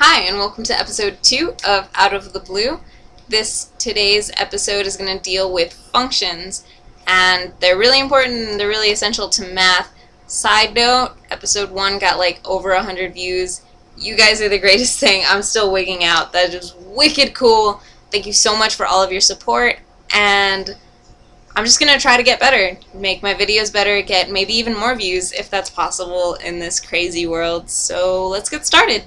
Hi, and welcome to episode 2 of Out of the Blue. Today's episode is going to deal with functions, and they're really important and they're really essential to math. Side note, episode 1 got like over 100 views. You guys are the greatest thing. I'm still wigging out. That is wicked cool. Thank you so much for all of your support, and I'm just going to try to get better, make my videos better, get maybe even more views if that's possible in this crazy world. So let's get started.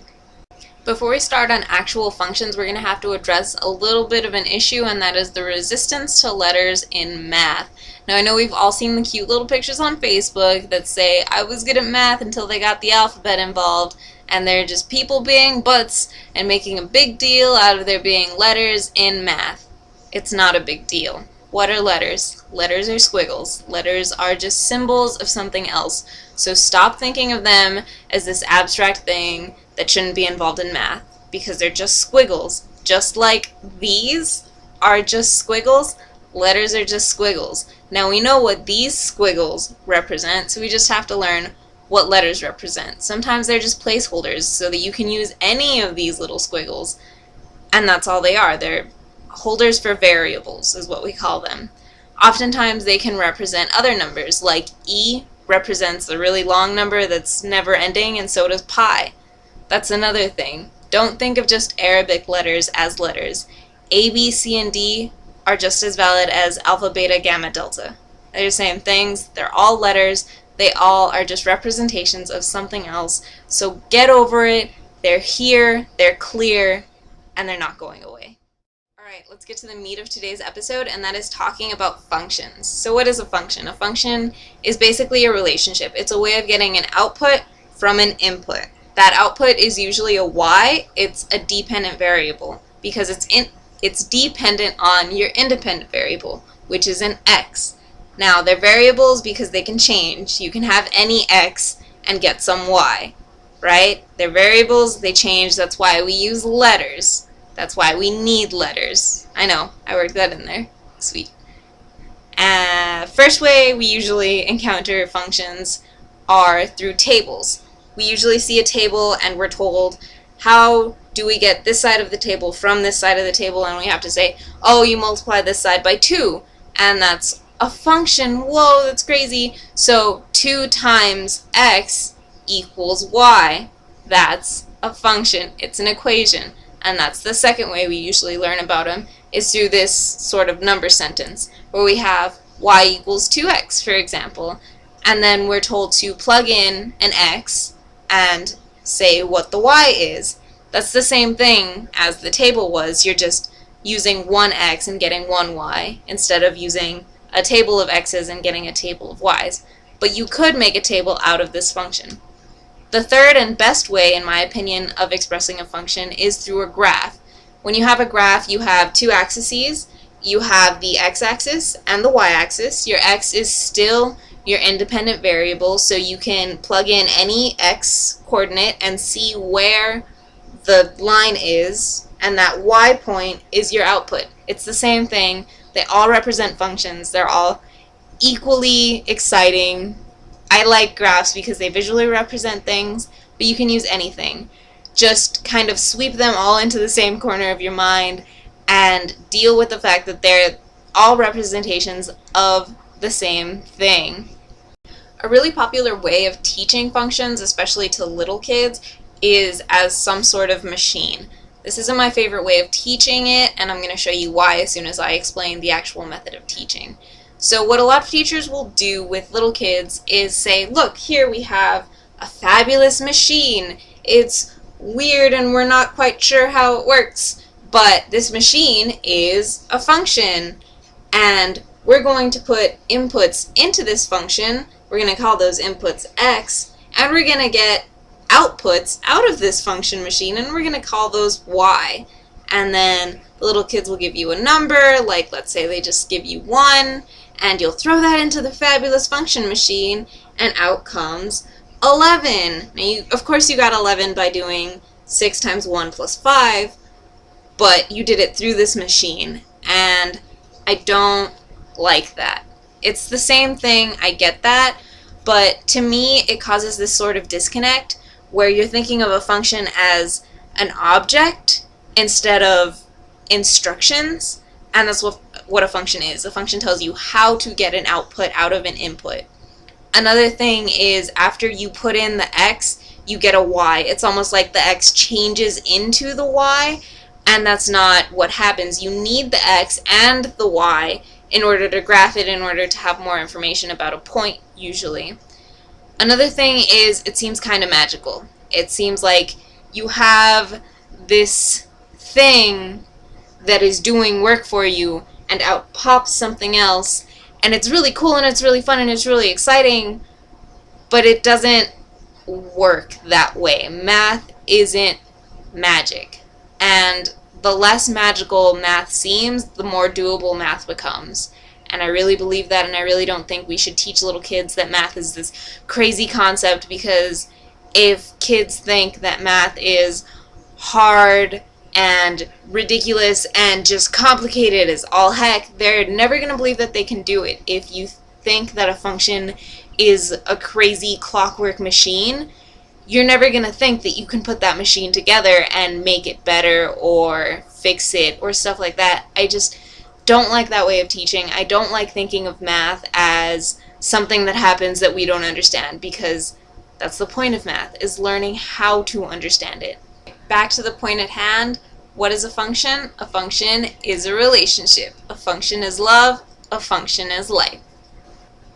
Before we start on actual functions, we're going to have to address a little bit of an issue, and that is the resistance to letters in math. Now, I know we've all seen the cute little pictures on Facebook that say, I was good at math until they got the alphabet involved, and they're just people being butts and making a big deal out of there being letters in math. It's not a big deal. What are letters? Letters are squiggles. Letters are just symbols of something else. So stop thinking of them as this abstract thing that shouldn't be involved in math, because they're just squiggles. Just like these are just squiggles, letters are just squiggles. Now we know what these squiggles represent, so we just have to learn what letters represent. Sometimes they're just placeholders so that you can use any of these little squiggles, and that's all they are. They're holders for variables is what we call them. Oftentimes they can represent other numbers, like E represents a really long number that's never ending, and so does pi. That's another thing. Don't think of just Arabic letters as letters. A, B, C, and D are just as valid as alpha, beta, gamma, delta. They're the same things. They're all letters. They all are just representations of something else. So get over it. They're here, they're clear, and they're not going away. Alright, let's get to the meat of today's episode, and that is talking about functions. So what is a function? A function is basically a relationship. It's a way of getting an output from an input. That output is usually a y. It's a dependent variable because it's dependent on your independent variable, which is an x. Now, they're variables because they can change. You can have any x and get some y, right? They're variables, they change. That's why we use letters. That's why we need letters. I know, I worked that in there. Sweet. First way we usually encounter functions are through tables. We usually see a table and we're told, how do we get this side of the table from this side of the table? And we have to say, oh, you multiply this side by 2. And that's a function. Whoa, that's crazy. So 2 times x equals y. That's a function. It's an equation. And that's the second way we usually learn about them, is through this sort of number sentence, where we have y equals 2x, for example. And then we're told to plug in an x and say what the y is. That's the same thing as the table was. You're just using one x and getting one y instead of using a table of x's and getting a table of y's. But you could make a table out of this function. The third and best way, in my opinion, of expressing a function is through a graph. When you have a graph, you have two axes. You have the x-axis and the y-axis. Your x is still your independent variable, so you can plug in any x coordinate and see where the line is, and that y point is your output. It's the same thing. They all represent functions. They're all equally exciting. I like graphs because they visually represent things, but you can use anything. Just kind of sweep them all into the same corner of your mind and deal with the fact that they're all representations of the same thing. A really popular way of teaching functions, especially to little kids, is as some sort of machine. This isn't my favorite way of teaching it, and I'm going to show you why as soon as I explain the actual method of teaching. So what a lot of teachers will do with little kids is say, look, here we have a fabulous machine. It's weird and we're not quite sure how it works, but this machine is a function, and we're going to put inputs into this function. We're going to call those inputs x, and we're going to get outputs out of this function machine, and we're going to call those y. And then the little kids will give you a number, like let's say they just give you 1, and you'll throw that into the fabulous function machine, and out comes 11. Now, of course you got 11 by doing 6 times 1 plus 5, but you did it through this machine, and I don't like that. It's the same thing, I get that, but to me it causes this sort of disconnect where you're thinking of a function as an object instead of instructions, and that's what a function is. A function tells you how to get an output out of an input. Another thing is after you put in the x, you get a y. It's almost like the x changes into the y, and that's not what happens. You need the x and the y in order to graph it, in order to have more information about a point, usually. Another thing is it seems kind of magical. It seems like you have this thing that is doing work for you, and out pops something else, and it's really cool and it's really fun and it's really exciting, but it doesn't work that way. Math isn't magic, and the less magical math seems, the more doable math becomes. And I really believe that, and I really don't think we should teach little kids that math is this crazy concept, because if kids think that math is hard and ridiculous and just complicated as all heck, they're never going to believe that they can do it. If you think that a function is a crazy clockwork machine, you're never going to think that you can put that machine together and make it better or fix it or stuff like that. I just don't like that way of teaching. I don't like thinking of math as something that happens that we don't understand, because that's the point of math, is learning how to understand it. Back to the point at hand, what is a function? A function is a relationship. A function is love. A function is life.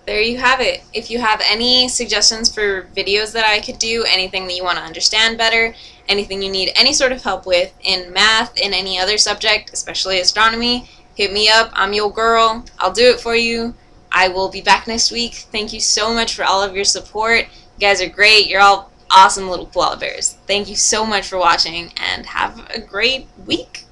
There you have it. If you have any suggestions for videos that I could do, anything that you want to understand better, anything you need any sort of help with in math, in any other subject, especially astronomy, hit me up. I'm your girl. I'll do it for you. I will be back next week. Thank you so much for all of your support. You guys are great. You're all awesome little koala bears. Thank you so much for watching, and have a great week.